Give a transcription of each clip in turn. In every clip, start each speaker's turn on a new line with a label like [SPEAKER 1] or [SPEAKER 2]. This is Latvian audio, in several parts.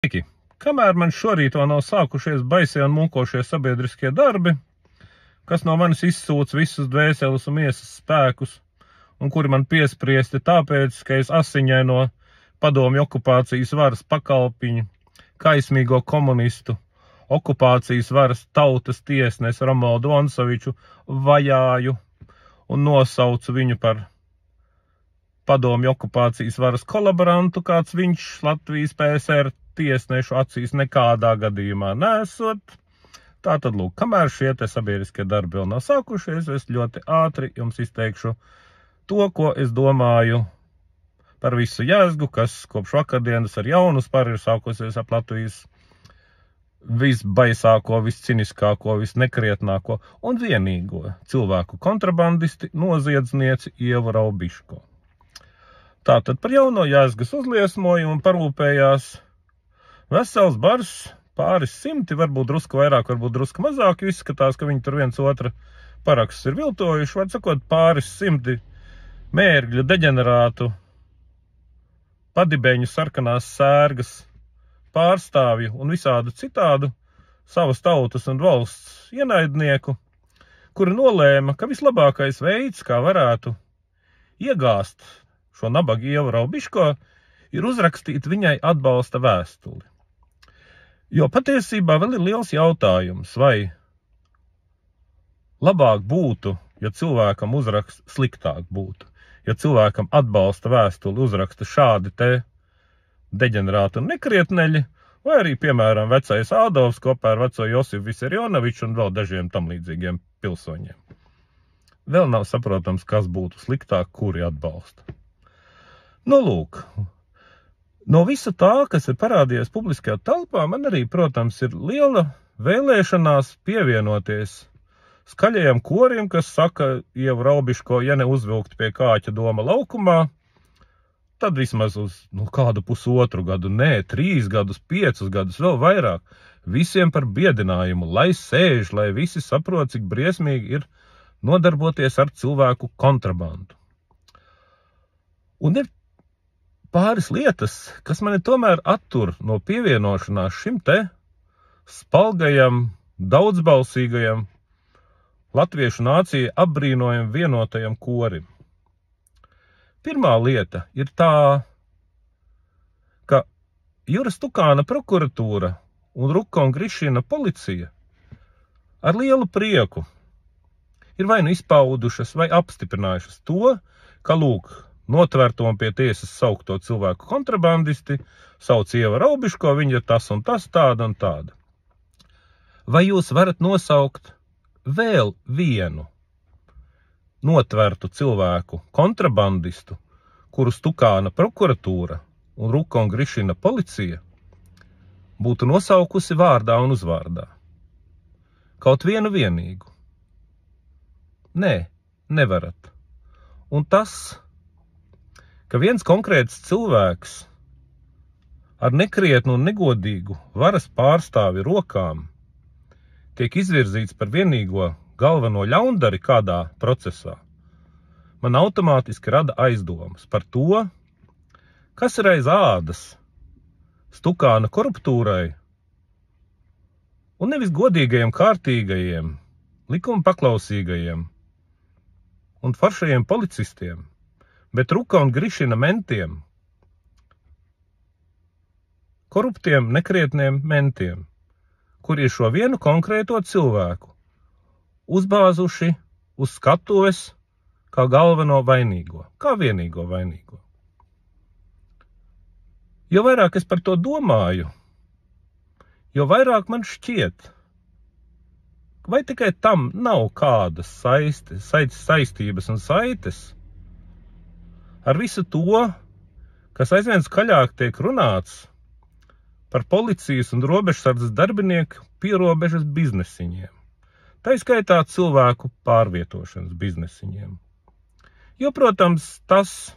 [SPEAKER 1] Sveiki! Kamēr man šorīt vēl nav sākušies baisie un mulkošie sabiedriskie darbi, kas no manis izsūc visus dvēseles un miesas spēkus, un kuri man piespriesti tāpēc, ka es asiņaino padomju okupācijas varas pakalpiņu, kaismīgo komunistu, okupācijas varas tautas tiesnesi Romualdu Vonsoviču vajāju un nosaucu viņu par padomju okupācijas varas kolaborantu, kāds viņš Latvijas PSR tiesnešu acīs nekādā gadījumā nesot. Tātad, lūk, kamēr šie te sabiedriskie darbi vēl nav sākušies, es ļoti ātri jums izteikšu to, ko es domāju par visu jēzgu, kas kopš vakardienas ar jaunu spari ir sākusies ap Latvijas visbaisāko, visciniskāko, visnekrietnāko un vienīgo cilvēku kontrabandisti noziedznieci Ievu Raubiško. Tātad par jauno jēzgas uzliesmojumu parūpējās vesels bars, pāris simti, varbūt drusku vairāk, varbūt drusku mazāk, izskatās, ka viņi tur viens otra parakstus ir viltojuši, var sakot, pāris simti mērgļu, deģenerātu, padibeņu, sarkanās sērgas, pārstāvju un visādu citādu savas tautas un valsts ienaidnieku, kuri nolēma, ka vislabākais veids, kā varētu iegāst šo nabagu Ievu Raubiško, ir uzrakstīt viņai atbalsta vēstuli. Jo patiesībā vēl ir liels jautājums, vai labāk būtu, ja cilvēkam uzraksta sliktāk būtu, ja cilvēkam atbalsta vēstuli uzraksta šādi te deģenerāti un nekrietneļi, vai arī, piemēram, vecais Ādovs kopā ar veco Josifu Visarionoviču un vēl dažiem tam līdzīgiem pilsoņiem. Vēl nav saprotams, kas būtu sliktāk, kuri atbalsta. Nu, lūk. No visa tā, kas ir parādījies publiskajā telpā, man arī, protams, ir liela vēlēšanās pievienoties skaļajam korim, kas saka Ievu Raubiško, ja ne uzvilkt pie Kāķa doma laukumā, tad vismaz uz kādu pusotru gadu, 3 gadus, 5 gadus, vēl vairāk, visiem par biedinājumu, lai sēž, lai visi saprot, cik briesmīgi ir nodarboties ar cilvēku kontrabandu. Un ir pāris lietas, kas mani tomēr attur no pievienošanās šim te spalgajam, daudzbalsīgajam, latviešu nācija apbrīnojam vienotajam korim. Pirmā lieta ir tā, ka Juras Tukāna prokuratūra un Ruka un Grišina policija ar lielu prieku ir vai nu izpaudušas vai apstiprinājušas to, ka, lūk, notverto un pie tiesas saukto cilvēku kontrabandisti sauc Ievu Raubiško, viņa ir tas un tas, tāda un tāda. Vai jūs varat nosaukt vēl vienu notvertu cilvēku kontrabandistu, kurus Tukāna prokuratūra un Ruka un Grišina policija būtu nosaukusi vārdā un uzvārdā? Kaut vienu vienīgu? Nē, nevarat. Un tas, ka viens konkrēts cilvēks ar nekrietnu un negodīgu varas pārstāvi rokām tiek izvirzīts par vienīgo galveno ļaundari kādā procesā, man automātiski rada aizdomas par to, kas ir aiz ādas Tukāna koruptūrai un nevis godīgajiem, kārtīgajiem, likuma paklausīgajiem un foršajiem policistiem, bet Ruka un Grišina mentiem, koruptiem, nekrietniem mentiem, kuri ir šo vienu konkrēto cilvēku uzbāzuši uz skatuves kā galveno vainīgo, kā vienīgo vainīgo. Jo vairāk es par to domāju, jo vairāk man šķiet, vai tikai tam nav kādas saistības un saites ar visu to, kas aizvien skaļāk tiek runāts par policijas un robežsardzes darbinieku pierobežas biznesiņiem. Tā skaitā cilvēku pārvietošanas biznesiņiem. Jo, protams, tas,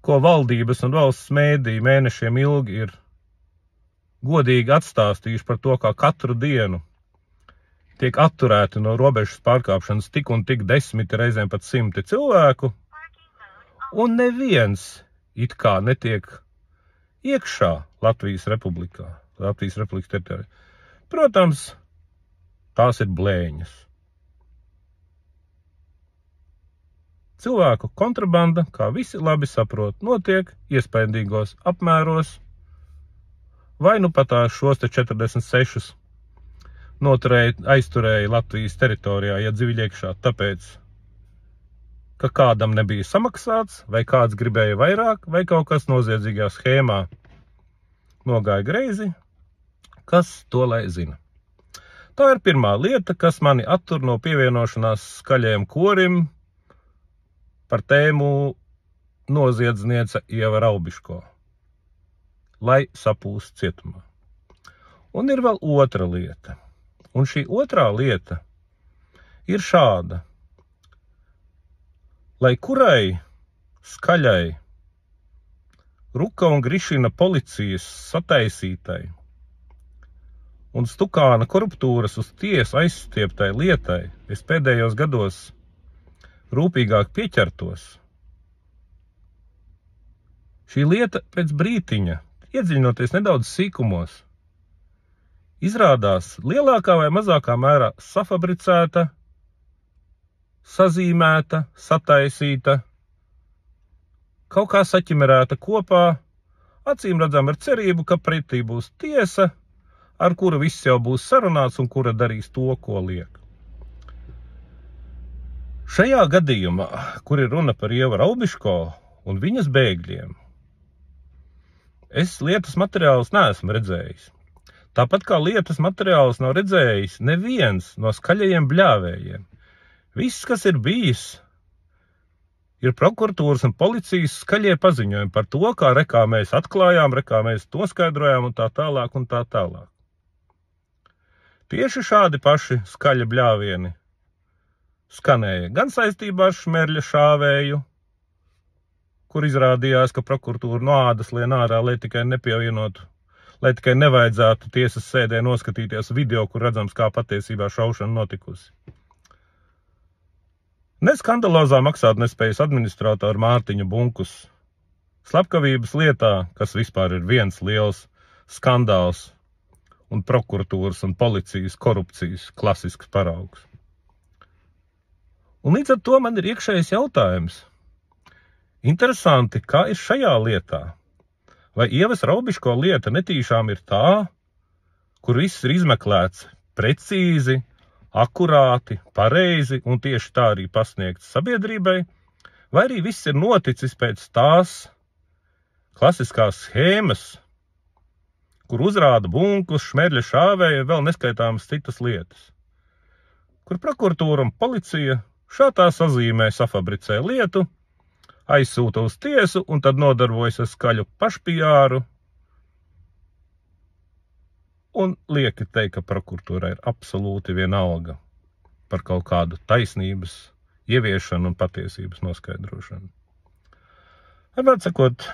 [SPEAKER 1] ko valdības un valsts mēdī mēnešiem ilgi ir godīgi atstāstījuši par to, kā katru dienu tiek atturēti no robežas pārkāpšanas tik un tik 10, reizēm pat 100 cilvēku, un neviens it kā netiek iekšā Latvijas Republikā, Latvijas Republikas teritorijā. Protams, tās ir blēņas. Cilvēku kontrabanda, kā visi labi saprot, notiek iespaidīgos apmēros, vai nu pat šos te 46 aizturēja Latvijas teritorijā, ja dziļi iekšā, tāpēc, ka kādam nebija samaksāts, vai kāds gribēja vairāk, vai kaut kas noziedzīgā schēmā nogāja greizi, kas to lai zina. Tā ir pirmā lieta, kas mani attur no pievienošanās skaļajam korim par tēmu noziedzniece Ieva Raubiško, lai sapūst cietumā. Un ir vēl otra lieta. Un šī otrā lieta ir šāda. Lai kurai skaļai Ruka un Grišina policijas sataisītai un Stukāna koruptūras uz tiesu aizstieptai lietai es pēdējos gados rūpīgāk pieķertos. Šī lieta pēc brītiņa, iedziļinoties nedaudz sīkumos, izrādās lielākā vai mazākā mērā safabricēta, sazīmēta, sataisīta, kaut kā saķimerēta kopā, acīm redzam ar cerību, ka pretī būs tiesa, ar kuru viss jau būs sarunāts un kura darīs to, ko liek. Šajā gadījumā, kur ir runa par Ievu Raubiško un viņas bēgļiem, es lietas materiālus neesmu redzējis. Tāpat kā lietas materiālus nav redzējis neviens no skaļajiem bļāvējiem. Viss, kas ir bijis, ir prokuratūras un policijas skaļie paziņojumi par to, kā mēs atklājām, kā mēs to skaidrojām un tā tālāk un tā tālāk. Tieši šādi paši skaļi bļāvieni skanēja gan saistībā ar Šmerļa šāvēju, kur izrādījās, ka prokuratūra no ādas lien ārā, lai tikai nepievienotu, lai tikai nevajadzētu tiesas sēdē noskatīties video, kur redzams, kā patiesībā šaušana notikusi. Neskandalozā maksātnespējas administratoru Mārtiņu Bunkus slepkavības lietā, kas vispār ir viens liels skandāls un prokuratūras un policijas korupcijas klasisks paraugs. Un līdz ar to man ir iekšējais jautājums. Interesanti, kā ir šajā lietā. Vai Ievas Raubiško lieta netīšām ir tā, kur viss ir izmeklēts precīzi, akurāti, pareizi un tieši tā arī pasniegts sabiedrībai, vai arī viss ir noticis pēc tās klasiskās schēmas, kur uzrāda Bunkus, Šmerļa šāvēja vēl neskaitāmas citas lietas, kur prokuratūra un policija šādā sazīmē safabricē lietu, aizsūta uz tiesu un tad nodarbojas ar skaļu pašpijāru un lieki teikt, ka prokuratūra ir absolūti vienalga par kaut kādu taisnības ieviešanu un patiesības noskaidrošanu. Varbūt sakot,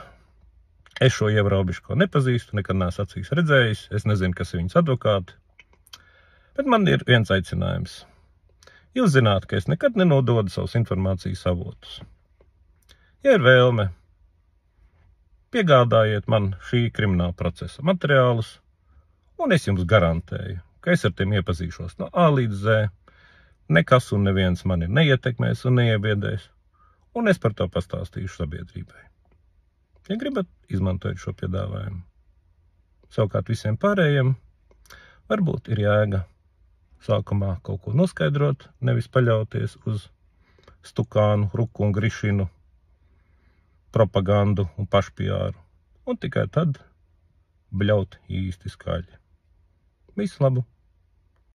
[SPEAKER 1] es šo Ievu Raubiško nepazīstu, nekad neesmu acīs redzējis, es nezinu, kas ir viņas advokāti, bet man ir viens aicinājums. Jūs zināt, ka es nekad nenododu savus informācijas avotus. Ja ir vēlme, piegādājiet man šī krimināla procesa materiālus, un es jums garantēju, ka es ar tiem iepazīšos no A līdz Z, nekas un neviens mani neietekmēs un neiebiedēs, un es par to pastāstīšu sabiedrībai. Ja gribat, izmantojiet šo piedāvājumu. Savukārt visiem pārējiem varbūt ir jēga sākumā kaut ko noskaidrot, nevis paļauties uz Stukānu, Ruku un Grišinu propagandu un pašpijāru, un tikai tad bļaut īsti skaļi. Visu labu!